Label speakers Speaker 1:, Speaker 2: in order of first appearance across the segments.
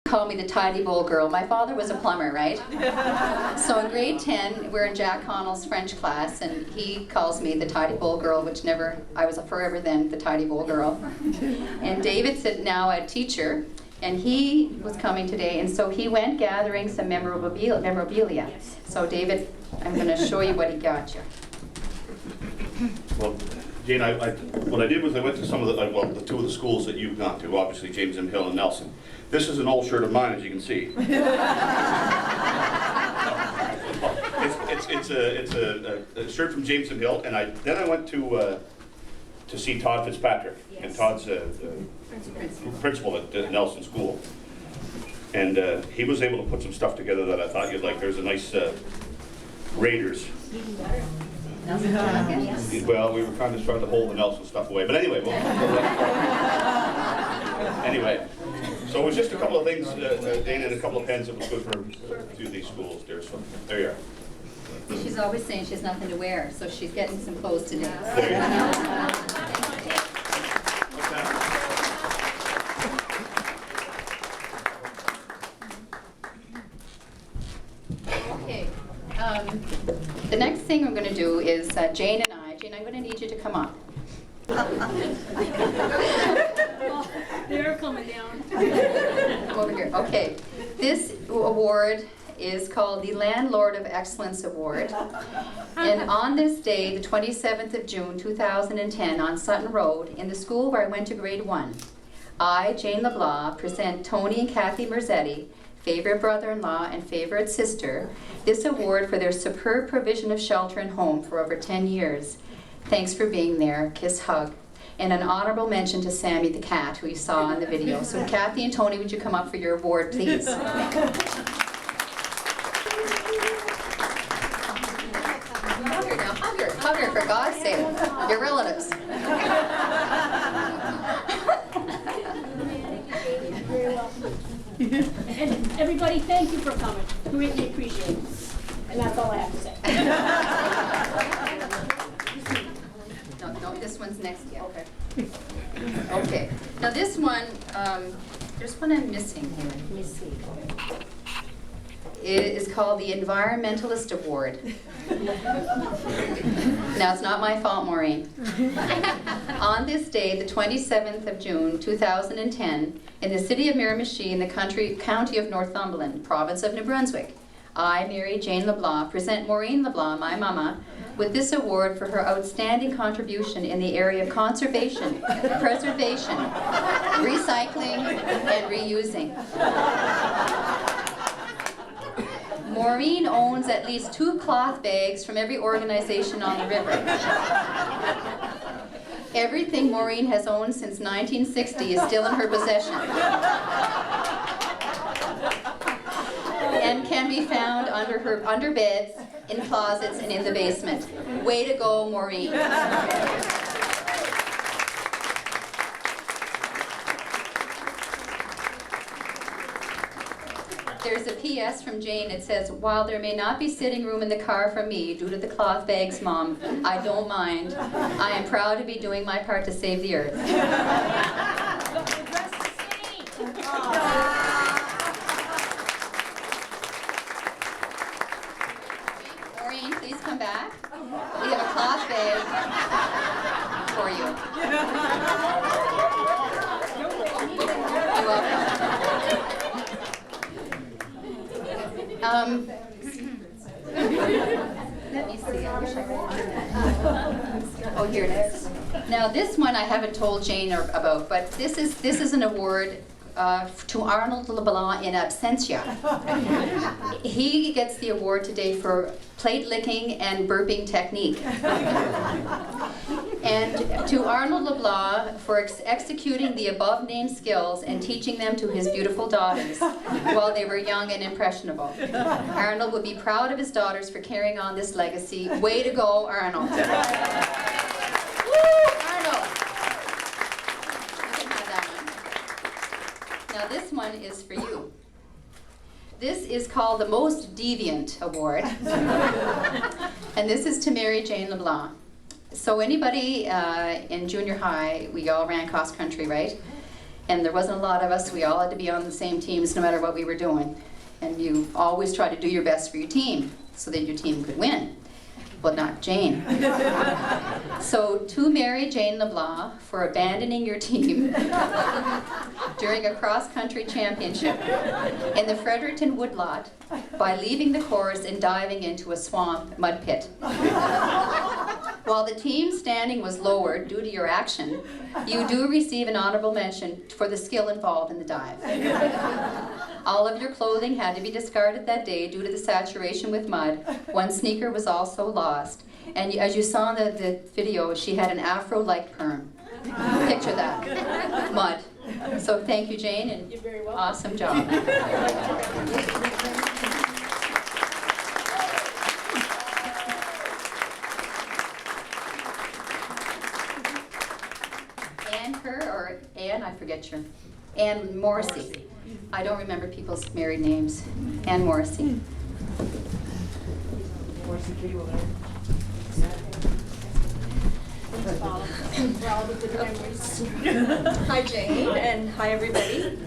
Speaker 1: Call me the tidy bowl girl. My father was a plumber, right? So in grade 10, we're in Jack Connell's French class, and he calls me the tidy bowl girl, which never, I was forever then the tidy bowl girl. And David's now a teacher, and he was coming today, and so he went gathering some memorabilia. So David, I'm going to show you what he got you.
Speaker 2: Well, Jane, what I did was I went to some of the, well, the two of the schools that you've gone to, obviously James M. Hill and Nelson. This is an old shirt of mine, as you can see. It's a shirt from James M. Hill, and then I went to see Todd Fitzpatrick, yes. And Todd's principal at Nelson School, and he was able to put some stuff together that I thought you'd like. There's a nice Raiders. Well, we were kind of trying to hold the Nelson stuff away, but anyway. Anyway, so it was just a couple of things, Dana, and a couple of pens that was good for through these schools there. So there you are.
Speaker 1: She's always saying she has nothing to wear, so she's getting some clothes today.
Speaker 2: There you go.
Speaker 1: Okay. The next thing I'm going to do is Jane, I'm going to need you to come up.
Speaker 3: They're coming down.
Speaker 1: Over here. Okay. This award is called the Landlord of Excellence Award. And on this day, the 27th of June, 2010, on Sutton Road, in the school where I went to grade 1, I, Jane LeBlanc, present Tony and Kathy Merzetti, favorite brother-in-law and favorite sister, this award for their superb provision of shelter and home for over 10 years. Thanks for being there. Kiss, hug. And an honorable mention to Sammy the cat, who you saw in the video. So Kathy and Tony, would you come up for your award, please? Hug her now. Hug her, for God's sake. Your relatives.
Speaker 3: And everybody, thank you for coming. Greatly appreciate it. And that's all I have to say.
Speaker 1: No, this one's next. Yeah. Okay. Okay. Now this one, there's one I'm missing here. Let me see. It is called the Environmentalist Award. Now, it's not my fault, Maureen. On this day, the 27th of June, 2010, in the city of Miramichi, in the county of Northumberland, province of New Brunswick, I, Mary Jane LeBlanc, present Maureen LeBlanc, my mama, with this award for her outstanding contribution in the area of conservation, preservation, recycling, and reusing. Maureen owns at least 2 cloth bags from every organization on the river. Everything Maureen has owned since 1960 is still in her possession and can be found under beds, in closets, and in the basement. Way to go, Maureen. There's a PS from Jane. It says, while there may not be sitting room in the car for me due to the cloth bags, Mom, I don't mind. I am proud to be doing my part to save the earth. Maureen, please come back. We have a cloth bag for you. You're welcome. Let me see. I wish I could find that. Oh, here it is. Now, this one I haven't told Jane about, but this is an award to Arnold LeBlanc in absentia. He gets the award today for plate licking and burping technique. And to Arnold LeBlanc for executing the above-named skills and teaching them to his beautiful daughters while they were young and impressionable. Arnold would be proud of his daughters for carrying on this legacy. Way to go, Arnold. Woo, Arnold. You can have that one. Now this one is for you. This is called the Most Deviant Award. And this is to Mary Jane LeBlanc. So anybody in junior high, we all ran cross country, right? And there wasn't a lot of us. We all had to be on the same teams no matter what we were doing. And you always try to do your best for your team so that your team could win. But not Jane. So to Mary Jane LeBlanc for abandoning your team during a cross-country championship in the Fredericton woodlot by leaving the course and diving into a swamp mud pit. While the team standing was lowered due to your action, you do receive an honorable mention for the skill involved in the dive. All of your clothing had to be discarded that day due to the saturation with mud. One sneaker was also lost. And as you saw in the video, she had an afro-like perm. Picture that. Mud. So thank you, Jane, and
Speaker 3: You're very welcome.
Speaker 1: awesome job. Ann, I forget your, Ann Morrissey. I don't remember people's married names. Ann Morrissey.
Speaker 4: Hi Jane, and hi everybody.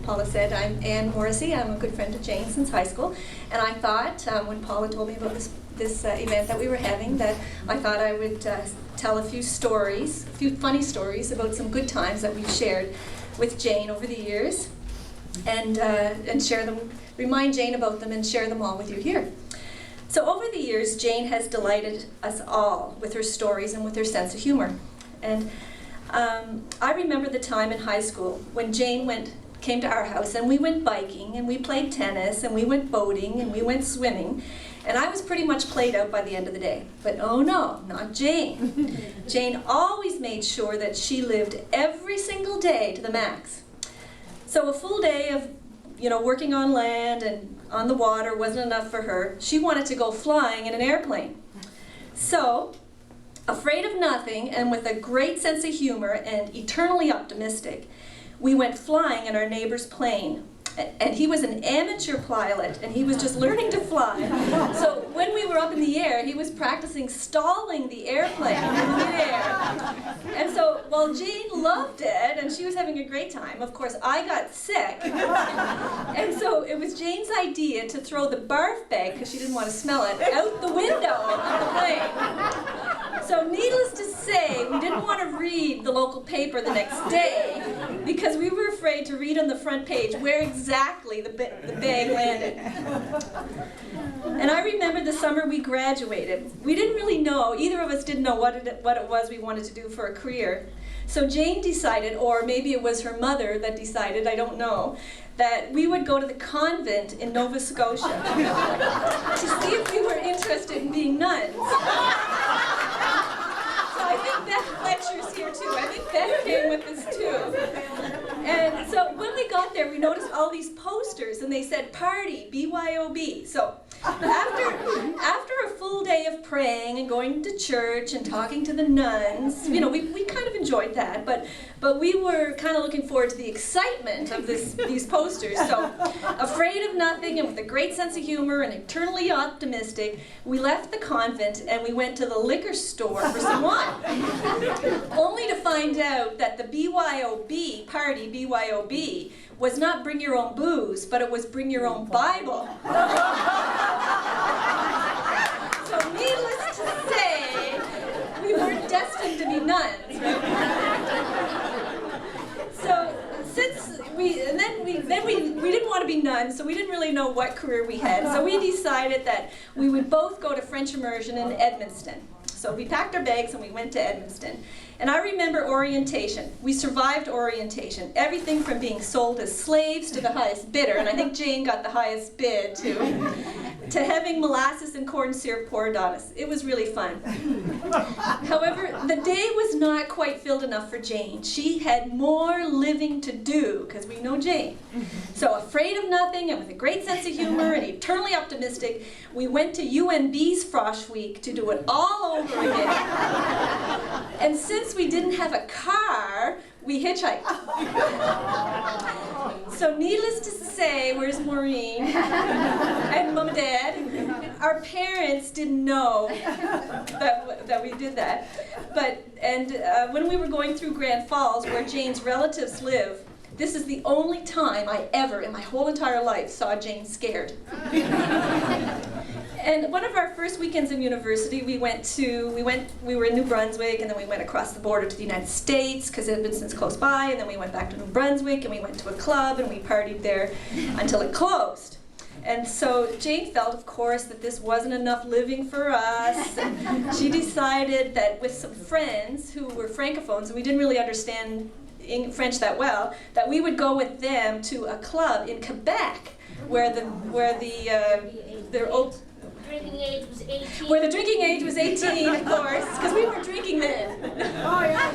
Speaker 4: Paula said I'm Ann Morrissey. I'm a good friend of Jane since high school, and I thought when Paula told me about this event that we were having, that I thought I would tell a few stories, a few funny stories about some good times that we've shared with Jane over the years, and share them, remind Jane about them, and share them all with you here. So over the years, Jane has delighted us all with her stories and with her sense of humor. And I remember the time in high school when Jane came to our house, and we went biking, and we played tennis, and we went boating, and we went swimming. And I was pretty much played out by the end of the day. But oh no, not Jane. Jane always made sure that she lived every single day to the max. So a full day of working on land and on the water wasn't enough for her. She wanted to go flying in an airplane. So, afraid of nothing and with a great sense of humor and eternally optimistic, we went flying in our neighbor's plane. And he was an amateur pilot, and he was just learning to fly. So when we were up in the air, he was practicing stalling the airplane in the air. And so while Jane loved it, and she was having a great time, of course I got sick. And so it was Jane's idea to throw the barf bag, because she didn't want to smell it, out the window of the plane. So needless to say, we didn't want to read the local paper the next day, because we were afraid to read on the front page where exactly the bag landed. And I remember the summer we graduated. We didn't really know, either of us didn't know what it was we wanted to do for a career. So Jane decided, or maybe it was her mother that decided, I don't know, that we would go to the convent in Nova Scotia to see if we were interested in being nuns. I think Beth lectures here too. I think Beth came with us too. And so when we got there, we noticed all these posters, and they said, "Party, BYOB." So after a full day of praying and going to church and talking to the nuns, we kind of enjoyed that, but we were kind of looking forward to the excitement of these posters. So afraid of nothing and with a great sense of humor and eternally optimistic, we left the convent and we went to the liquor store for some wine. Only to find out that the BYOB, party BYOB, was not bring your own booze, but it was bring your own Bible. So needless to say, we weren't destined to be nuns, right? So since we didn't want to be nuns, so we didn't really know what career we had. So we decided that we would both go to French immersion in Edmundston. So we packed our bags and we went to Edmundston. And I remember orientation. We survived orientation. Everything from being sold as slaves to the highest bidder, and I think Jane got the highest bid too, to having molasses and corn syrup poured on us. It was really fun. However, the day was not quite filled enough for Jane. She had more living to do, because we know Jane. So afraid of nothing and with a great sense of humor and eternally optimistic, we went to UNB's Frosh Week to do it all over again. And since we didn't have a car, we hitchhiked. So needless to say, where's Maureen and Mom and Dad? Our parents didn't know that we did that. When we were going through Grand Falls, where Jane's relatives live, this is the only time I ever, in my whole entire life, saw Jane scared. And one of our first weekends in university, we were in New Brunswick, and then we went across the border to the United States, because it had been since close by, and then we went back to New Brunswick, and we went to a club, and we partied there until it closed. And so Jane felt, of course, that this wasn't enough living for us. And she decided that with some friends who were francophones, and we didn't really understand French that well, that we would go with them to a club in Quebec, where the
Speaker 5: Drinking age was 18.
Speaker 4: where the drinking age was 18, of course, because we weren't drinking then.
Speaker 3: Oh, yeah.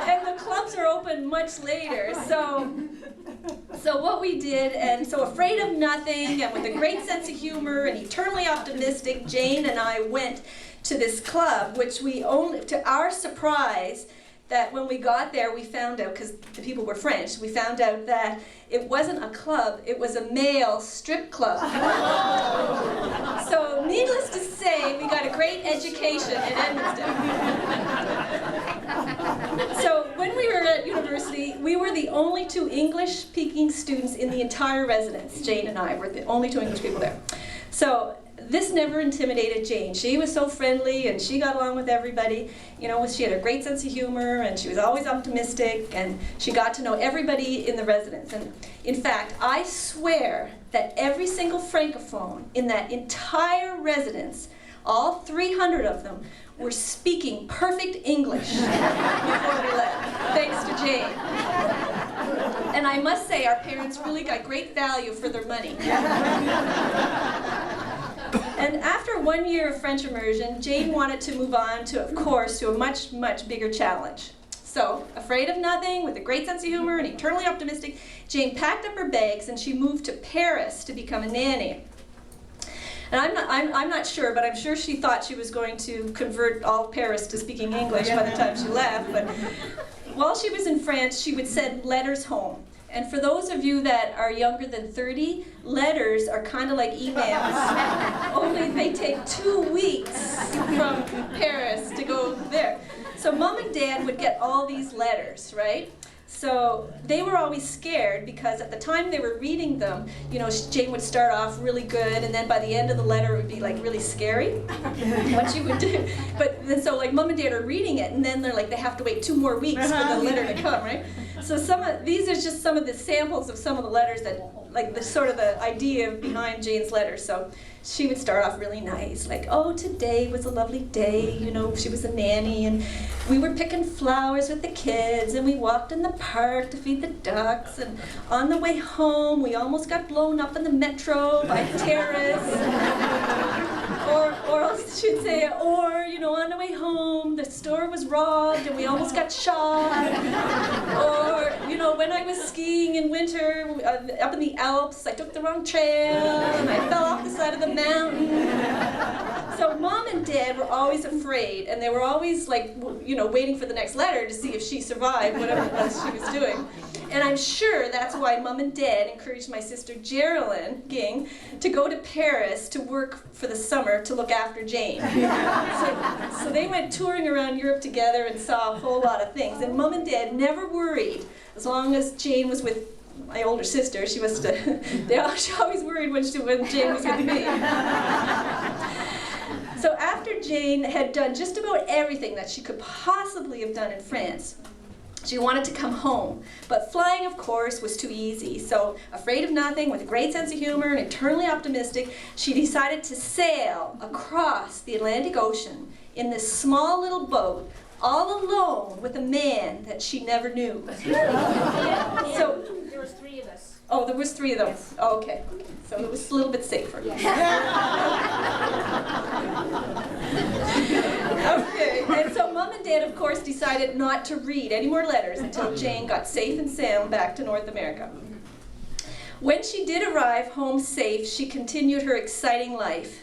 Speaker 4: And the clubs are open much later. So what we did, and so afraid of nothing, and with a great sense of humor and eternally optimistic, Jane and I went to this club, which we only, to our surprise, that when we got there, we found out, because the people were French, we found out that it wasn't a club, it was a male strip club. So needless to say, we got a great education in Edmonton. So when we were at university, we were the only two English-speaking students in the entire residence. Jane and I were the only two English people there. So this never intimidated Jane. She was so friendly, and she got along with everybody. You know, she had a great sense of humor, and she was always optimistic, and she got to know everybody in the residence. And in fact, I swear that every single francophone in that entire residence, all 300 of them, were speaking perfect English before we left, thanks to Jane. And I must say, our parents really got great value for their money. And after 1 year of French immersion, Jane wanted to move on to, of course, to a much, much bigger challenge. So, afraid of nothing, with a great sense of humor and eternally optimistic, Jane packed up her bags and she moved to Paris to become a nanny. And I'm not sure, but I'm sure she thought she was going to convert all Paris to speaking English by the time she left. But while she was in France, she would send letters home. And for those of you that are younger than 30, letters are kind of like emails, only they take 2 weeks from Paris to go there. So Mom and Dad would get all these letters, right? So they were always scared, because at the time they were reading them, you know, Jane would start off really good, and then by the end of the letter it would be like really scary, what she would do. But then so like Mom and Dad are reading it, and then they're like, they have to wait 2 more weeks for the letter to come, right? So these are just some of the samples of some of the letters that, like the sort of the idea behind Jane's letters. So she would start off really nice, like, oh, today was a lovely day, you know, she was a nanny, and we were picking flowers with the kids, and we walked in the park to feed the ducks, and on the way home, we almost got blown up in the metro by terrorists. Or else she'd say, or, you know, on the way home, the store was robbed, and we almost got shot. Or, you know, when I was skiing in winter up in the Alps, I took the wrong trail, and I fell off the side of the mountain. So Mom and Dad were always afraid, and they were always like, you know, waiting for the next letter to see if she survived whatever it was she was doing. And I'm sure that's why Mom and Dad encouraged my sister Geraldine Ging to go to Paris to work for the summer to look after Jane. So they went touring around Europe together and saw a whole lot of things. And Mom and Dad never worried, as long as Jane was with my older sister. She always worried when Jane was with me. So after Jane had done just about everything that she could possibly have done in France, she wanted to come home, but flying, of course, was too easy. So, afraid of nothing, with a great sense of humor and eternally optimistic, she decided to sail across the Atlantic Ocean in this small little boat, all alone with a man that she never knew. So,
Speaker 5: There was 3 of us.
Speaker 4: oh, there was 3 of them.
Speaker 5: Yes.
Speaker 4: Oh, okay. So it was a little bit safer. Okay, and so Mom and Dad, of course, decided not to read any more letters until Jane got safe and sound back to North America. When she did arrive home safe, she continued her exciting life.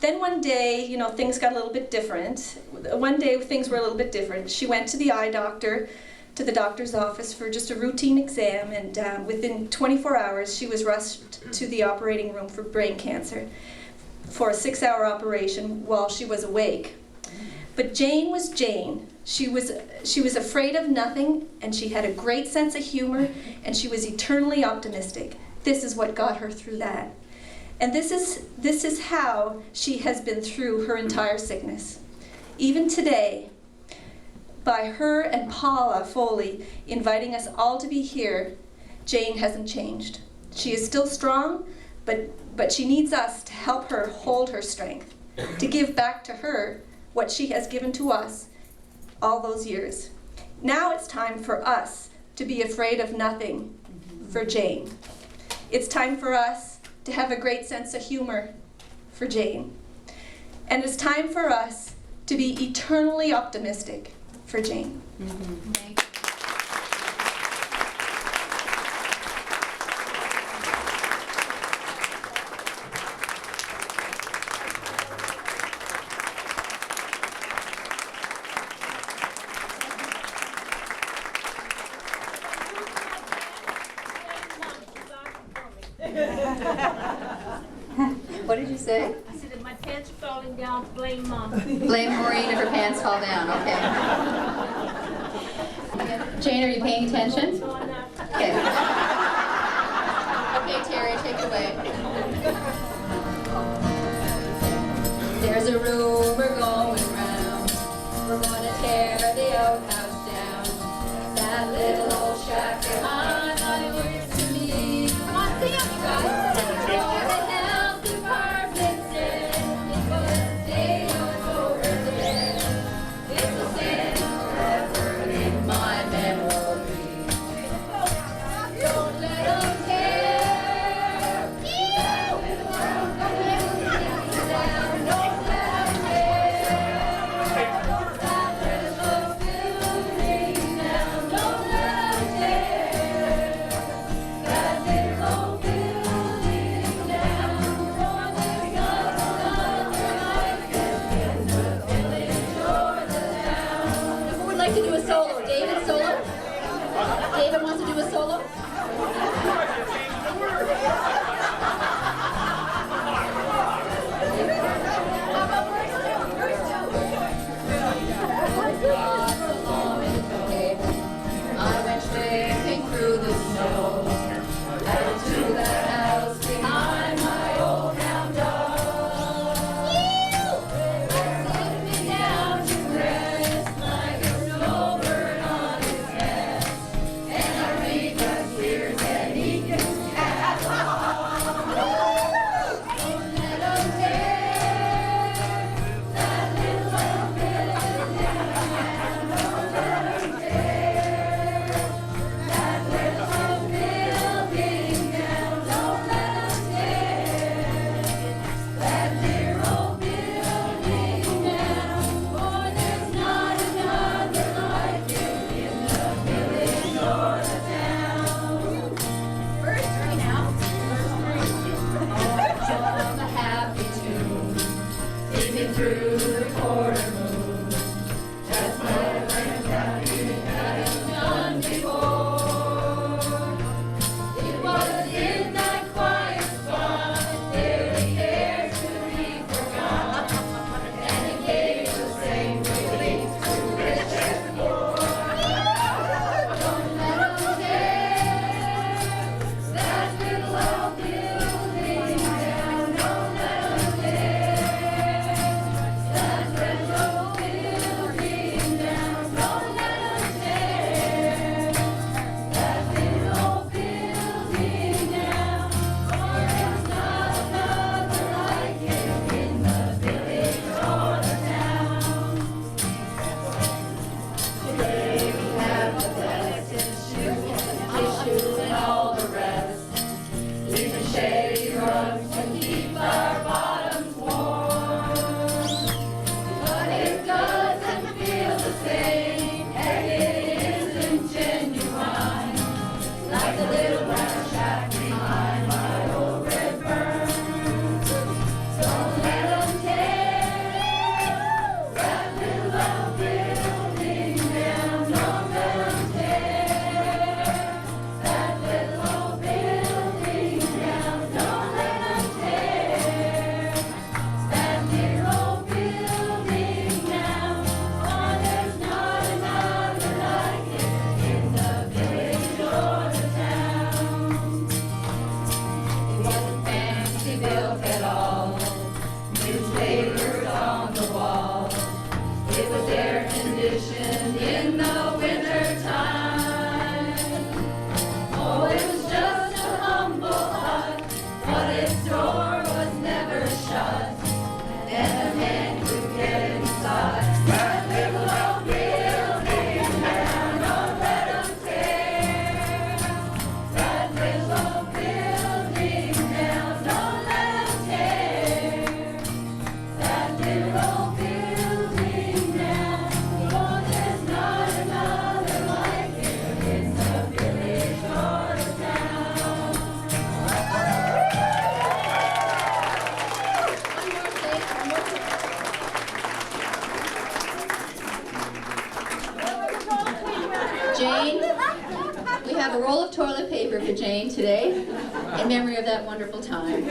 Speaker 4: Then one day, you know, things got a little bit different. One day things were a little bit different. She went to the eye doctor, to the doctor's office for just a routine exam, and within 24 hours she was rushed to the operating room for brain cancer for a 6-hour operation while she was awake. But Jane was Jane, She was afraid of nothing, and she had a great sense of humor, and she was eternally optimistic. This is what got her through that. And this is how she has been through her entire sickness. Even today, by her and Paula Foley inviting us all to be here, Jane hasn't changed. She is still strong, but she needs us to help her hold her strength, to give back to her what she has given to us all those years. Now it's time for us to be afraid of nothing for Jane. It's time for us to have a great sense of humor for Jane. And it's time for us to be eternally optimistic for Jane.
Speaker 1: Thank you. What did you say?
Speaker 5: I said, if my pants are falling down, blame Mom.
Speaker 1: Blame Maureen if her pants fall down, okay. Jane, are you paying attention?
Speaker 5: So I'm not.
Speaker 1: Okay. Okay, Terry, take it away. There's a rumor going round. We're gonna tear the outhouse down. That little old shack behind my words to me. Come on, sing it, you guys. a roll of toilet paper for Jane today in memory of that wonderful time.